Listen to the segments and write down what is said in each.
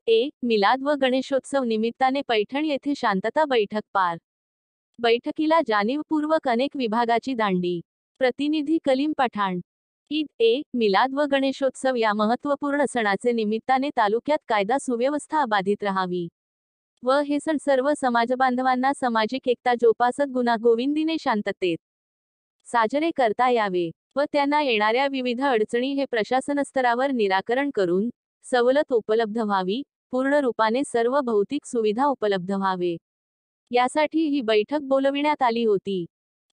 मिलाद व गणेशोत्सव निमित्ताने पैठण येथे शांतता बैठक पार. बैठकीला जाणीवपूर्वक अनेक विभागाची दांडी. प्रतिनिधी कलीम पठाण. मिलाद व गणेशोत्सव या महत्त्वपूर्ण सणाचे निमित्ताने तालुक्यात कायदा सुव्यवस्था अबाधित राहावी व हे सण सर्व समाजबांधवांना सामाजिक एकता जोपासत गुण्यागोविंदीने शांततेत साजरे करता यावे व त्यांना येणाऱ्या विविध अडचणी हे प्रशासनस्तरावर निराकरण करून सवलत उपलब्ध व्हावी, पूर्ण रूपाने सर्व भौतिक सुविधा उपलब्ध व्हावे, यासाठी ही बैठक बोलविण्यात आली होती.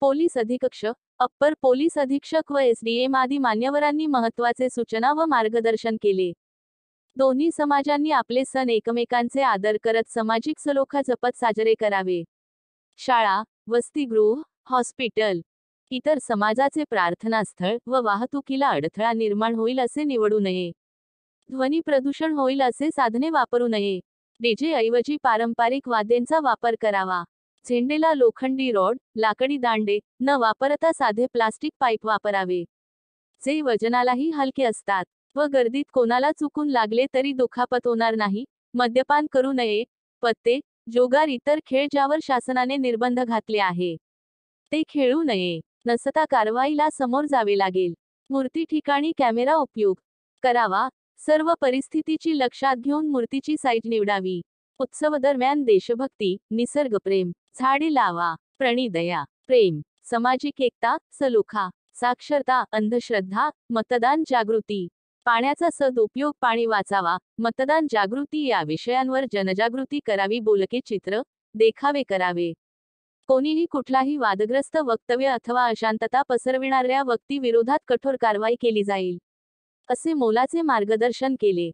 पोलीस अधीक्षक, अप्पर पोलीस अधीक्षक व एसडीएम आदी मान्यवरांनी महत्त्वाचे सूचना व मार्गदर्शन केले. दोन्ही समाजांनी आपले सण एकमेकांचे आदर करत सामाजिक सलोखा जपत साजरे करावे. शाळा, वसतिगृह, हॉस्पिटल, इतर समाजाचे प्रार्थनास्थळ व वाहतुकीला अडथळा निर्माण होईल असे निवडू नये. ध्वनी प्रदूषण होईल असे साधने वापरू नये. डीजे ऐवजी पारंपरिक वाद्यांचा वापर करावा. झेंडेला लोखंडी रॉड, लाकडी दांडे न वापरता साधे प्लास्टिक पाईप वापरावे, जे वजनालाही हलके असतात व गर्दीत कोणाला चुकून लागले तरी दुखापत होणार नाही. मद्यपान करू नये. पत्ते, जोगार इतर खेळ ज्यावर शासनाने निर्बंध घातले आहे ते खेळू नये. नसता कारवाईला समोर जावे लागेल. मूर्ती ठिकाणी कॅमेरा उपयोग करावा. सर्व परिस्थितीची लक्षात घेऊन मूर्तीची साईज निवडावी. उत्सव दरम्यान देशभक्ती, निसर्गप्रेम, झाडे लावा, प्रणिदया, प्रेम, सामाजिक एकता, सलोखा, साक्षरता, अंधश्रद्धा, मतदान जागृती, पाण्याचा सदुपयोग, पाणी वाचावा, मतदान जागृती या विषयांवर जनजागृती करावी. बोलके चित्र, देखावे करावे. कोणीही कुठलाही वादग्रस्त वक्तव्य अथवा अशांतता पसरविणाऱ्या व्यक्ती विरोधात कठोर कारवाई केली जाईल, असे मोलाचे मार्गदर्शन केले.